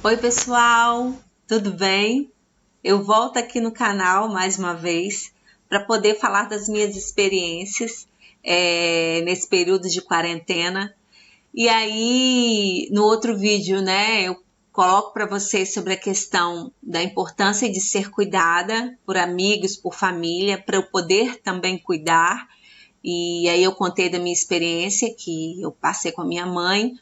Oi, pessoal, tudo bem? Eu volto aqui no canal mais uma vez para poder falar das minhas experiências nesse período de quarentena. E aí, no outro vídeo, né, eu coloco para vocês sobre a questão da importância de ser cuidada por amigos, por família, para eu poder também cuidar. E aí eu contei da minha experiência que eu passei com a minha mãe.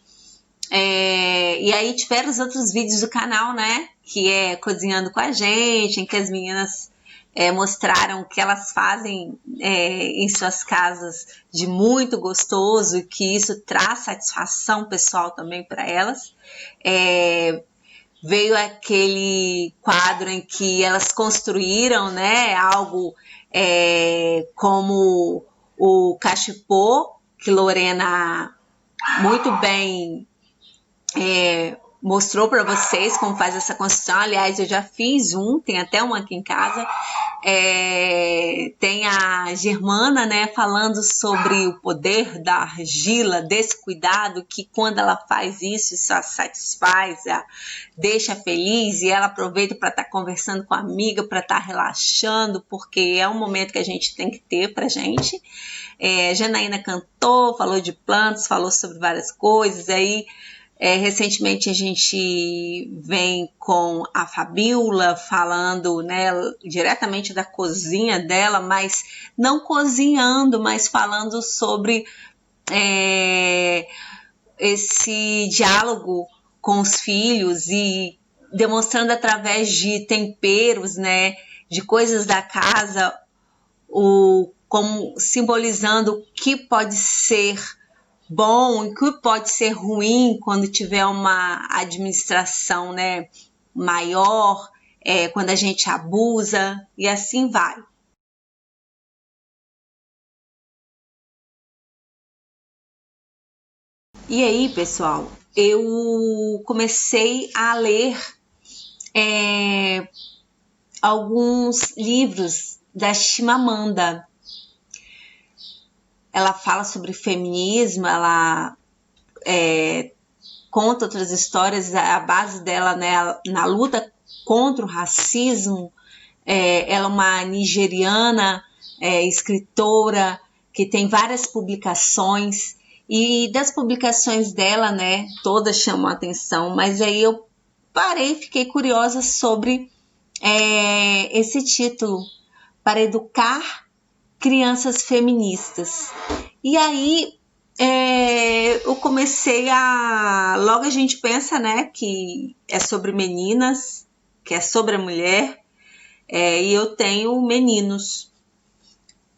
E aí tiveram os outros vídeos do canal, né? Que é cozinhando com a gente, em que as meninas mostraram o que elas fazem em suas casas de muito gostoso e que isso traz satisfação pessoal também para elas. Veio aquele quadro em que elas construíram, né, algo como o cachepô, que Lorena muito bem mostrou para vocês como faz essa construção. Aliás, eu já fiz tem até um aqui em casa. Tem a Germana, né, falando sobre o poder da argila, desse cuidado, que quando ela faz isso a satisfaz, a deixa feliz, e ela aproveita para estar conversando com a amiga, para estar relaxando, porque é um momento que a gente tem que ter para gente. Janaína cantou, falou de plantas, falou sobre várias coisas. Aí recentemente a gente vem com a Fabiola falando, né, diretamente da cozinha dela, mas não cozinhando, mas falando sobre esse diálogo com os filhos e demonstrando através de temperos, né, de coisas da casa, como simbolizando o que pode ser bom e que pode ser ruim quando tiver uma administração, né, maior, quando a gente abusa, e assim vai. E aí, pessoal, eu comecei a ler alguns livros da Chimamanda. Ela fala sobre feminismo, ela conta outras histórias, a base dela, né, na luta contra o racismo. Ela é uma nigeriana, escritora, que tem várias publicações, e das publicações dela, né, todas chamam a atenção, mas aí eu parei, fiquei curiosa sobre esse título, Para Educar Crianças Feministas. E aí eu comecei logo a gente pensa, né, que é sobre meninas, que é sobre a mulher, e eu tenho meninos.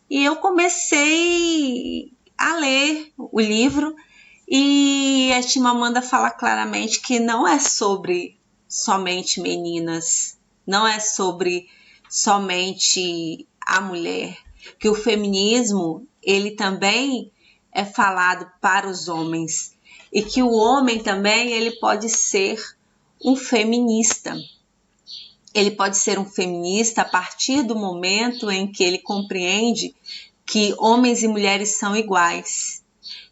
E eu comecei a ler o livro, e a Chimamanda fala claramente que não é sobre somente meninas, não é sobre somente a mulher, que o feminismo ele também é falado para os homens, e que o homem também ele pode ser um feminista. Ele pode ser um feminista a partir do momento em que ele compreende que homens e mulheres são iguais,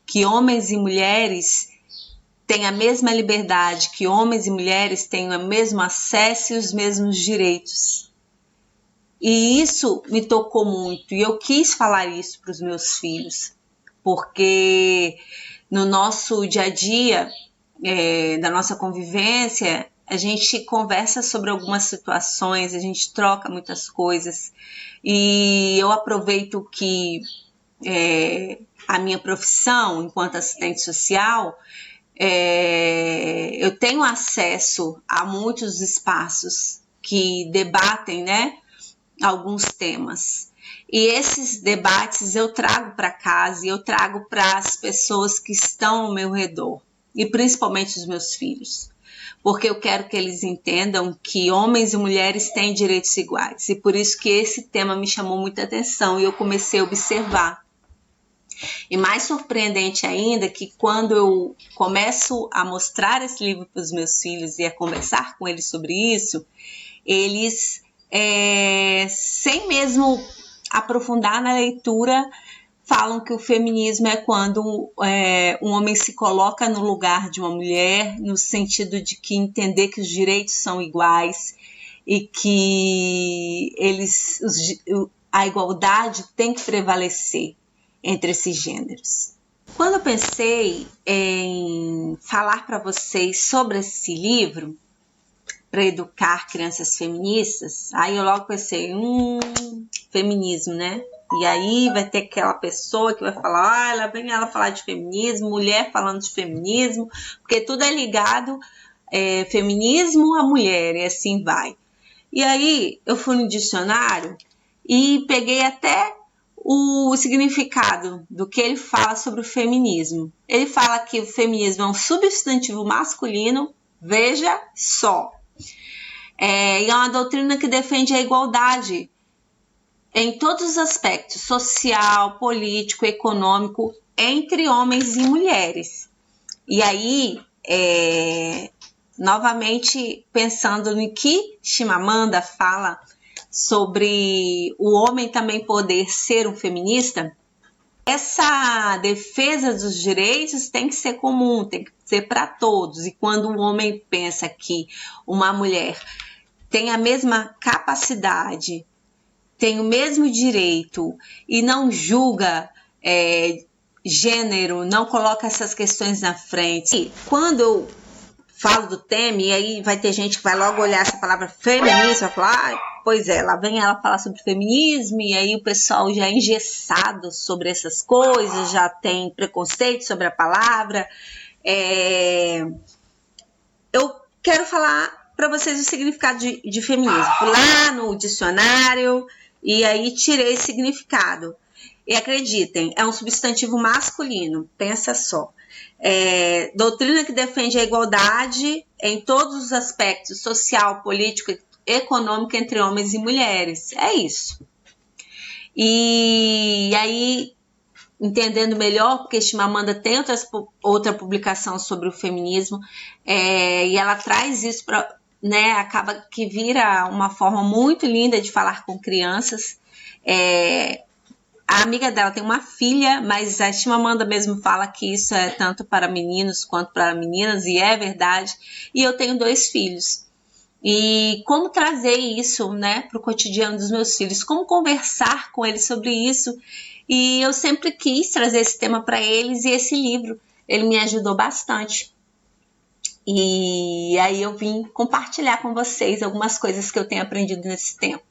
que homens e mulheres têm a mesma liberdade, que homens e mulheres têm o mesmo acesso e os mesmos direitos. E isso me tocou muito, e eu quis falar isso para os meus filhos, porque no nosso dia a dia, da nossa convivência, a gente conversa sobre algumas situações, a gente troca muitas coisas, e eu aproveito que a minha profissão enquanto assistente social, eu tenho acesso a muitos espaços que debatem, né, alguns temas. E esses debates eu trago para casa e eu trago para as pessoas que estão ao meu redor, e principalmente os meus filhos, porque eu quero que eles entendam que homens e mulheres têm direitos iguais, e por isso que esse tema me chamou muita atenção e eu comecei a observar. E mais surpreendente ainda que quando eu começo a mostrar esse livro para os meus filhos e a conversar com eles sobre isso, eles, sem mesmo aprofundar na leitura, falam que o feminismo é quando um homem se coloca no lugar de uma mulher, no sentido de que entender que os direitos são iguais e que a igualdade tem que prevalecer entre esses gêneros. Quando eu pensei em falar para vocês sobre esse livro, para educar crianças feministas, aí eu logo pensei, feminismo, né? E aí vai ter aquela pessoa que vai falar, lá vem ela falar de feminismo, mulher falando de feminismo, porque tudo é ligado, feminismo a mulher, e assim vai. E aí eu fui no dicionário e peguei até o significado do que ele fala sobre o feminismo. Ele fala que o feminismo é um substantivo masculino, veja só. E é uma doutrina que defende a igualdade em todos os aspectos, social, político, econômico, entre homens e mulheres. E aí, novamente pensando no que Chimamanda fala sobre o homem também poder ser um feminista, essa defesa dos direitos tem que ser comum, tem que ser para todos. E quando um homem pensa que uma mulher tem a mesma capacidade, tem o mesmo direito e não julga gênero, não coloca essas questões na frente. E quando eu falo do tema, e aí vai ter gente que vai logo olhar essa palavra feminista e vai falar, pois é, lá vem ela falar sobre feminismo, e aí o pessoal já é engessado sobre essas coisas, já tem preconceito sobre a palavra. Eu quero falar para vocês o significado de feminismo. Fui lá no dicionário e aí tirei esse significado. E acreditem, é um substantivo masculino, pensa só. Doutrina que defende a igualdade em todos os aspectos, social, político, econômico, entre homens e mulheres. É isso. E aí, entendendo melhor, porque Chimamanda tem outra publicação sobre o feminismo, e ela traz isso para, né, acaba que vira uma forma muito linda de falar com crianças. A amiga dela tem uma filha, mas a Chimamanda mesmo fala que isso é tanto para meninos quanto para meninas, e é verdade. E eu tenho 2 filhos. E como trazer isso, né, para o cotidiano dos meus filhos, como conversar com eles sobre isso. E eu sempre quis trazer esse tema para eles, e esse livro, ele me ajudou bastante. E aí eu vim compartilhar com vocês algumas coisas que eu tenho aprendido nesse tempo.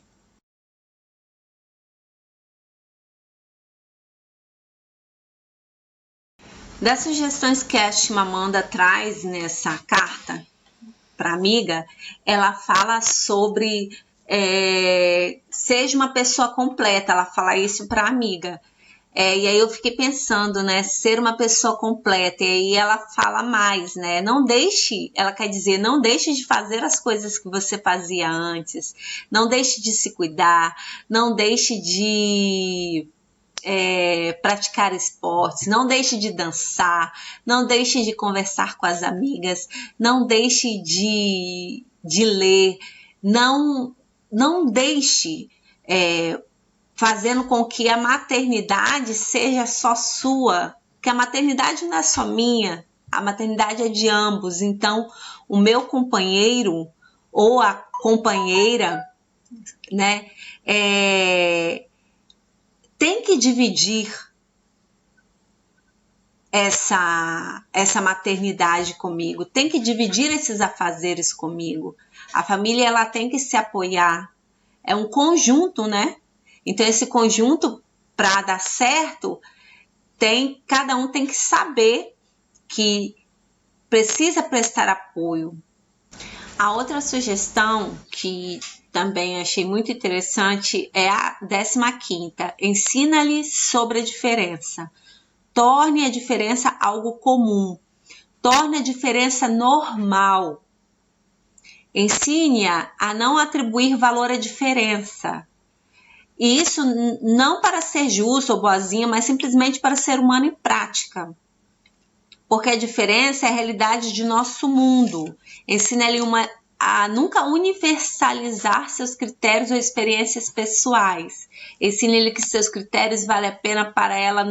Das sugestões que a Chimamanda traz nessa carta para a amiga, ela fala sobre seja uma pessoa completa, ela fala isso para a amiga. E aí eu fiquei pensando, né, ser uma pessoa completa, e aí ela fala mais, né, ela quer dizer, não deixe de fazer as coisas que você fazia antes, não deixe de se cuidar, não deixe de praticar esportes, não deixe de dançar, não deixe de conversar com as amigas, não deixe de ler, não deixe fazendo com que a maternidade seja só sua, que a maternidade não é só minha, a maternidade é de ambos. Então, o meu companheiro ou a companheira, né, tem que dividir essa maternidade comigo, tem que dividir esses afazeres comigo. A família, ela tem que se apoiar. É um conjunto, né? Então, esse conjunto, para dar certo, cada um tem que saber que precisa prestar apoio. A outra sugestão que também achei muito interessante é a 15ª. Ensina-lhe sobre a diferença. Torne a diferença algo comum. Torne a diferença normal. Ensine-a a não atribuir valor à diferença. E isso não para ser justo ou boazinha, mas simplesmente para ser humano em prática. Porque a diferença é a realidade de nosso mundo. Ensina-lhe uma a nunca universalizar seus critérios ou experiências pessoais. Ensine-lhe que seus critérios valem a pena para ela,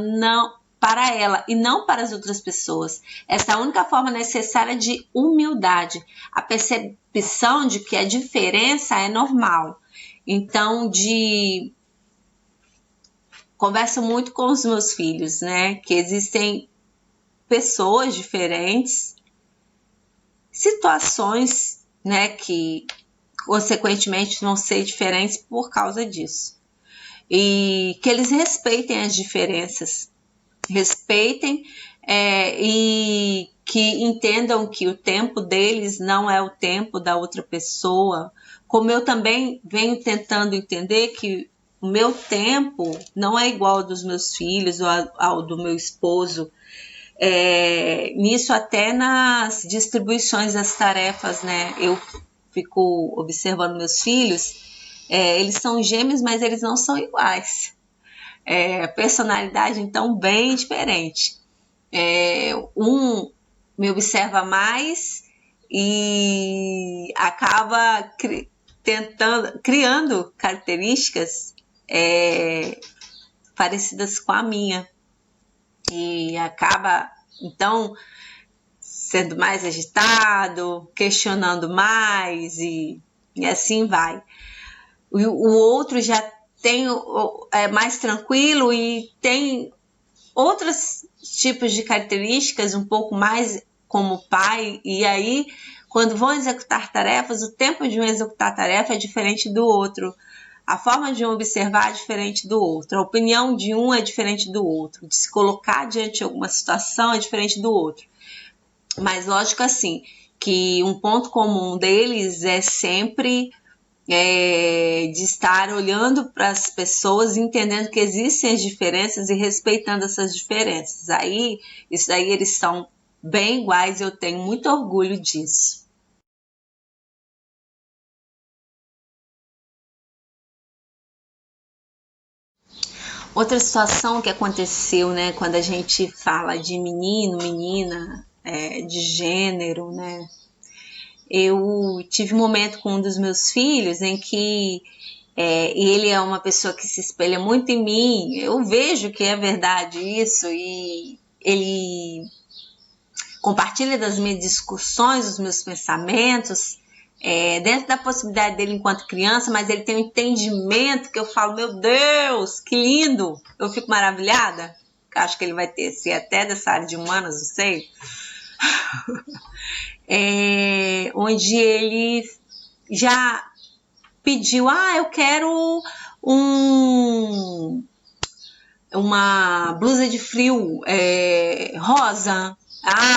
e não para as outras pessoas. Essa é a única forma necessária de humildade, a percepção de que a diferença é normal. Então, converso muito com os meus filhos, né, que existem pessoas diferentes, situações, né, que consequentemente vão ser diferentes por causa disso. E que eles respeitem as diferenças, respeitem e que entendam que o tempo deles não é o tempo da outra pessoa, como eu também venho tentando entender que o meu tempo não é igual ao dos meus filhos ou ao do meu esposo. Nisso até nas distribuições das tarefas, né? Eu fico observando meus filhos, eles são gêmeos, mas eles não são iguais. Personalidade, então, bem diferente. Um me observa mais e acaba criando características parecidas com a minha. E acaba, então, sendo mais agitado, questionando mais e assim vai. O outro já é mais tranquilo e tem outros tipos de características um pouco mais como pai, e aí quando vão executar tarefas, o tempo de um executar tarefa é diferente do outro, a forma de um observar é diferente do outro, a opinião de um é diferente do outro, de se colocar diante de alguma situação é diferente do outro. Mas lógico assim, que um ponto comum deles é sempre de estar olhando para as pessoas, entendendo que existem as diferenças e respeitando essas diferenças. Isso daí eles são bem iguais e eu tenho muito orgulho disso. Outra situação que aconteceu, né, quando a gente fala de menino, menina, de gênero, né, eu tive um momento com um dos meus filhos em que ele é uma pessoa que se espelha muito em mim, eu vejo que é verdade isso, e ele compartilha das minhas discussões, dos meus pensamentos, dentro da possibilidade dele enquanto criança, mas ele tem um entendimento que eu falo, meu Deus, que lindo, eu fico maravilhada, acho que ele vai ser até dessa área de humanas, não sei, onde ele já pediu, eu quero uma blusa de frio rosa,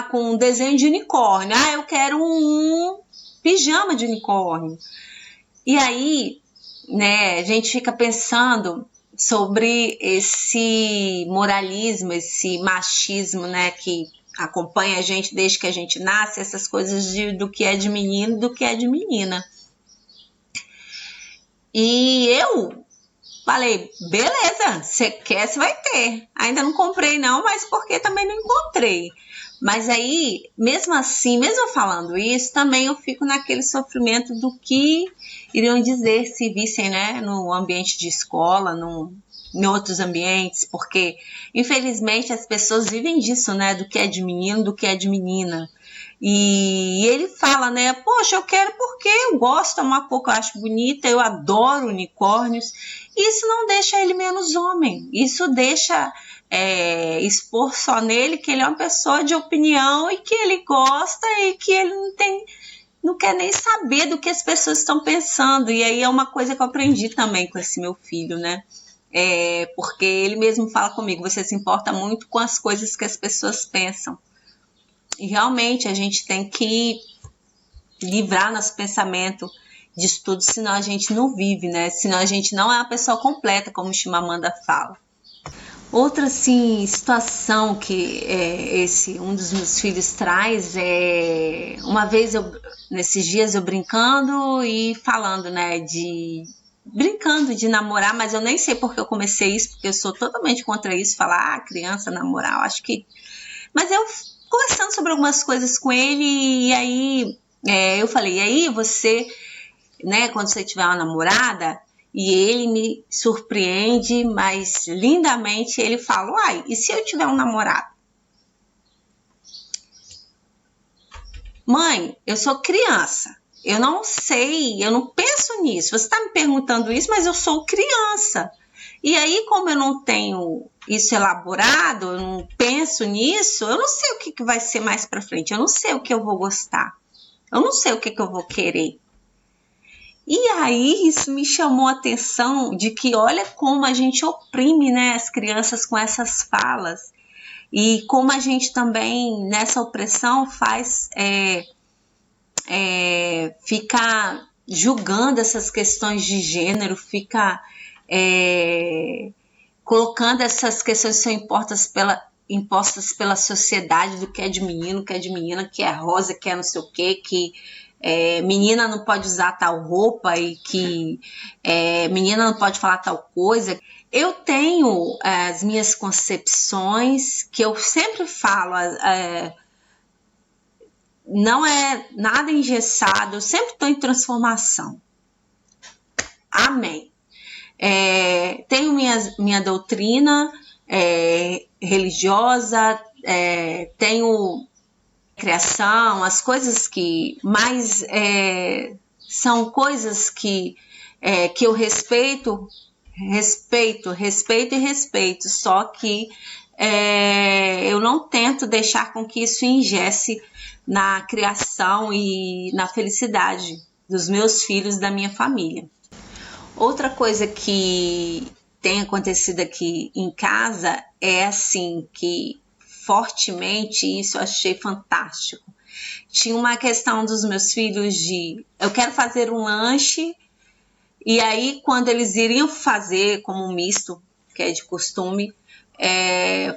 com um desenho de unicórnio, eu quero um pijama de unicórnio. E aí, né, a gente fica pensando sobre esse moralismo, esse machismo, né, que acompanha a gente desde que a gente nasce, essas coisas do que é de menino, do que é de menina. E eu falei, beleza, você quer, você vai ter. Ainda não comprei não, mas porque também não encontrei. Mas aí, mesmo assim, mesmo falando isso, também eu fico naquele sofrimento do que iriam dizer se vissem, né, no ambiente de escola, em outros ambientes, porque infelizmente as pessoas vivem disso, né, do que é de menino, do que é de menina. E ele fala, né, poxa, eu quero porque eu gosto, é uma cor que eu acho bonita, eu adoro unicórnios. Isso não deixa ele menos homem, isso deixa expor só nele que ele é uma pessoa de opinião e que ele gosta e que ele não quer nem saber do que as pessoas estão pensando. E aí é uma coisa que eu aprendi também com esse meu filho, né? Porque ele mesmo fala comigo, você se importa muito com as coisas que as pessoas pensam. E realmente a gente tem que livrar nosso pensamento disso tudo, senão a gente não vive, né? Senão a gente não é uma pessoa completa, como Chimamanda fala. Outra assim, situação que um dos meus filhos traz uma vez nesses dias eu brincando e falando, né, brincando de namorar, mas eu nem sei porque eu comecei isso, porque eu sou totalmente contra isso, falar, criança namorar, eu acho que... Mas eu conversando sobre algumas coisas com ele, e aí eu falei, e aí você, né, quando você tiver uma namorada, e ele me surpreende, mas lindamente ele fala, uai, e se eu tiver um namorado? Mãe, eu sou criança, eu não sei, eu não penso nisso. Você está me perguntando isso, mas eu sou criança. E aí, como eu não tenho isso elaborado, eu não penso nisso, eu não sei o que vai ser mais para frente, eu não sei o que eu vou gostar, eu não sei o que eu vou querer. E aí isso me chamou a atenção de que olha como a gente oprime, né, as crianças com essas falas. E como a gente também, nessa opressão, faz fica julgando essas questões de gênero, fica colocando essas questões que são impostas pela sociedade do que é de menino, que é de menina, que é rosa, que é não sei o quê, que menina não pode usar tal roupa e que menina não pode falar tal coisa. Eu tenho as minhas concepções que eu sempre falo, não é nada engessado, eu sempre estou em transformação. Amém. Tenho minha doutrina religiosa, tenho criação, as coisas que mais são coisas que eu respeito, só que eu não tento deixar com que isso ingesse na criação e na felicidade dos meus filhos e da minha família. Outra coisa que tem acontecido aqui em casa é assim, que fortemente isso eu achei fantástico. Tinha uma questão dos meus filhos de eu quero fazer um lanche, e aí quando eles iriam fazer como um misto, que é de costume,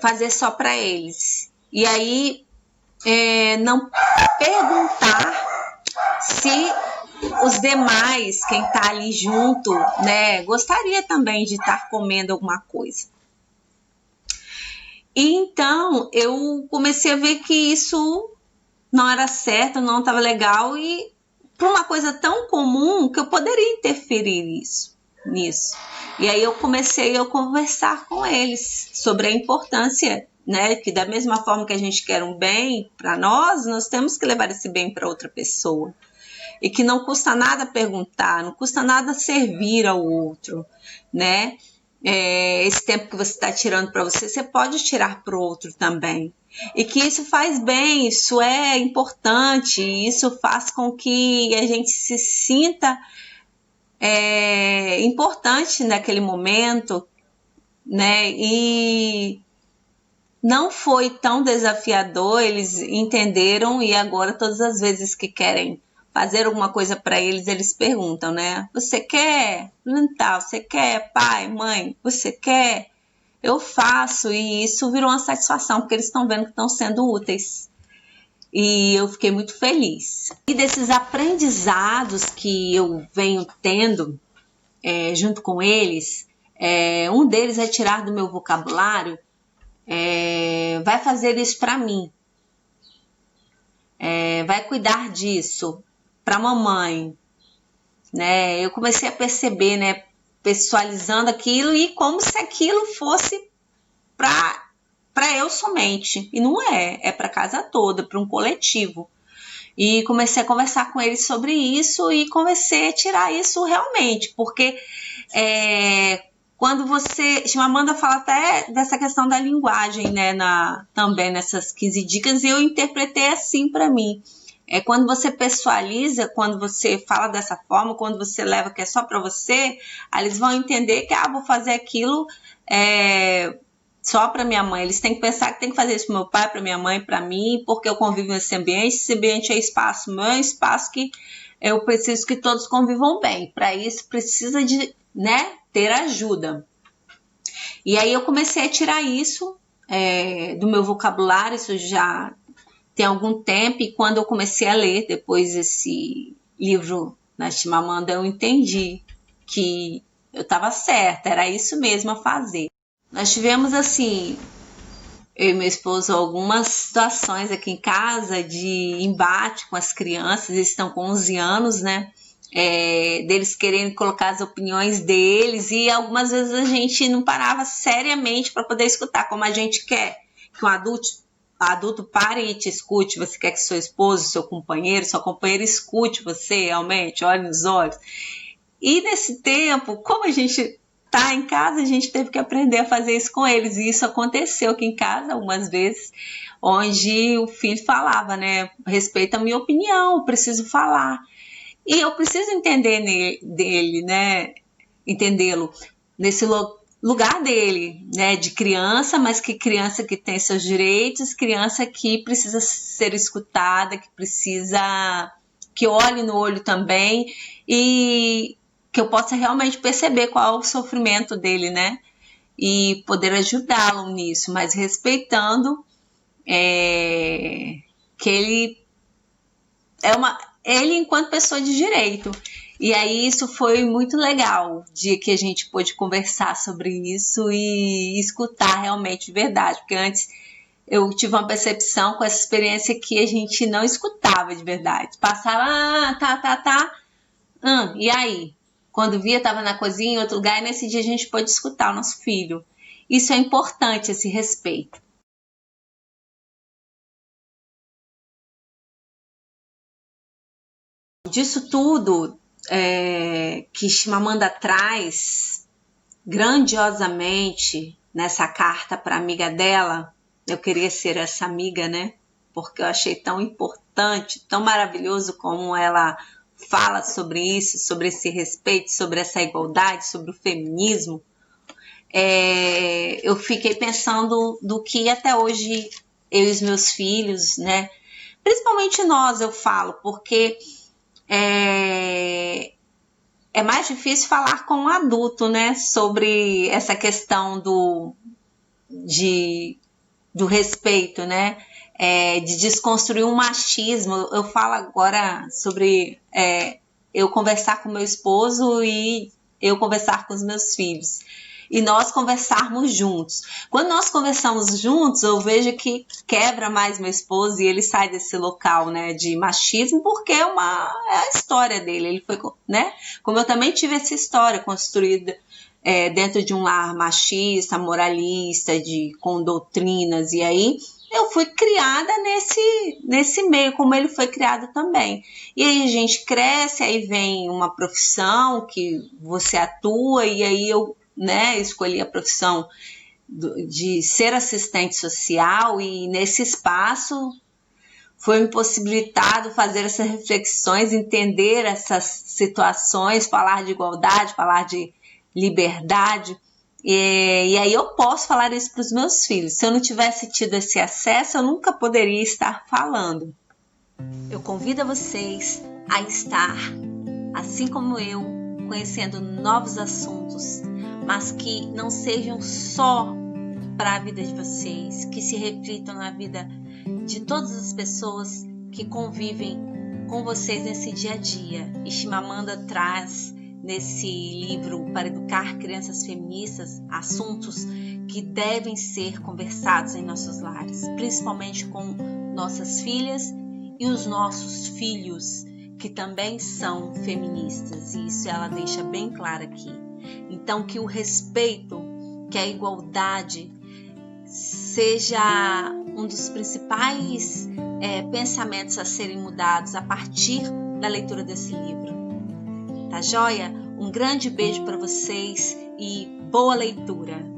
fazer só para eles. E aí não perguntar se os demais, quem tá ali junto, né, gostaria também de estar comendo alguma coisa. E então eu comecei a ver que isso não era certo, não estava legal, e por uma coisa tão comum que eu poderia interferir nisso. E aí eu comecei a conversar com eles sobre a importância, né, que da mesma forma que a gente quer um bem para nós temos que levar esse bem para outra pessoa. E que não custa nada perguntar, não custa nada servir ao outro, né? Esse tempo que você está tirando para você, você pode tirar para o outro também. E que isso faz bem, isso é importante, isso faz com que a gente se sinta importante naquele momento, né? E não foi tão desafiador, eles entenderam, e agora todas as vezes que querem fazer alguma coisa para eles, eles perguntam, né? Você quer? Tá, você quer? Pai, mãe, você quer? Eu faço, e isso virou uma satisfação, porque eles estão vendo que estão sendo úteis. E eu fiquei muito feliz. E desses aprendizados que eu venho tendo junto com eles, um deles é tirar do meu vocabulário, vai fazer isso para mim, vai cuidar disso para mamãe, né? Eu comecei a perceber, né, pessoalizando aquilo e como se aquilo fosse para eu somente, e não é para a casa toda, para um coletivo. E comecei a conversar com eles sobre isso e comecei a tirar isso realmente, porque quando você... Chimamanda fala até dessa questão da linguagem, né, também nessas 15 dicas, e eu interpretei assim para mim. Quando você pessoaliza, quando você fala dessa forma, quando você leva que é só para você, aí eles vão entender que, vou fazer aquilo só para minha mãe. Eles têm que pensar que tem que fazer isso para meu pai, para minha mãe, para mim, porque eu convivo nesse ambiente. Esse ambiente é espaço meu, é espaço que eu preciso que todos convivam bem. Para isso, precisa de, né, ter ajuda. E aí eu comecei a tirar isso do meu vocabulário, isso já tem algum tempo, e quando eu comecei a ler depois esse livro na Chimamanda, eu entendi que eu estava certa, era isso mesmo a fazer. Nós tivemos, assim, eu e meu esposo algumas situações aqui em casa de embate com as crianças. Eles estão com 11 anos, né? Deles querendo colocar as opiniões deles, e algumas vezes a gente não parava seriamente para poder escutar, como a gente quer que um adulto pare e te escute. Você quer que seu esposo, seu companheiro, sua companheira escute você realmente, olhe nos olhos. E nesse tempo, como a gente tá em casa, a gente teve que aprender a fazer isso com eles. E isso aconteceu aqui em casa algumas vezes, onde o filho falava, né? Respeita a minha opinião, eu preciso falar. E eu preciso entender dele, né? Entendê-lo nesse lugar dele, né? De criança, mas que criança que tem seus direitos, criança que precisa ser escutada, que olhe no olho também, e que eu possa realmente perceber qual é o sofrimento dele, né? E poder ajudá-lo nisso, mas respeitando que ele enquanto pessoa de direito. E aí isso foi muito legal, de que a gente pôde conversar sobre isso e escutar realmente de verdade, porque antes eu tive uma percepção com essa experiência que a gente não escutava de verdade. Passava, tá, e aí? Quando via, estava na cozinha, em outro lugar, e nesse dia a gente pôde escutar o nosso filho. Isso é importante, esse respeito. Disso tudo que Chimamanda traz grandiosamente nessa carta para a amiga dela, eu queria ser essa amiga, né? Porque eu achei tão importante, tão maravilhoso como ela fala sobre isso, sobre esse respeito, sobre essa igualdade, sobre o feminismo. Eu fiquei pensando do que até hoje eu e os meus filhos, né? Principalmente nós, eu falo, porque é mais difícil falar com um adulto, né? Sobre essa questão do respeito, né? De desconstruir um machismo. Eu falo agora sobre eu conversar com meu esposo e eu conversar com os meus filhos. E nós conversarmos juntos. Quando nós conversamos juntos, eu vejo que quebra mais meu esposo e ele sai desse local, né, de machismo, porque é a história dele. Ele foi, né? Como eu também tive essa história construída dentro de um lar machista, moralista, com doutrinas, e aí eu fui criada nesse meio, como ele foi criado também. E aí a gente cresce, aí vem uma profissão que você atua, e aí eu, né, escolhi a profissão de ser assistente social, e nesse espaço foi me possibilitado fazer essas reflexões, entender essas situações, falar de igualdade, falar de liberdade. E aí eu posso falar isso para os meus filhos. Se eu não tivesse tido esse acesso, eu nunca poderia estar falando. Eu convido vocês a estar, assim como eu, conhecendo novos assuntos, mas que não sejam só para a vida de vocês, que se reflitam na vida de todas as pessoas que convivem com vocês nesse dia a dia. E Chimamanda traz nesse livro Para Educar Crianças Feministas assuntos que devem ser conversados em nossos lares, principalmente com nossas filhas e os nossos filhos, que também são feministas, e isso ela deixa bem claro aqui. Então, que o respeito, que a igualdade seja um dos principais pensamentos a serem mudados a partir da leitura desse livro. Tá joia? Um grande beijo para vocês e boa leitura!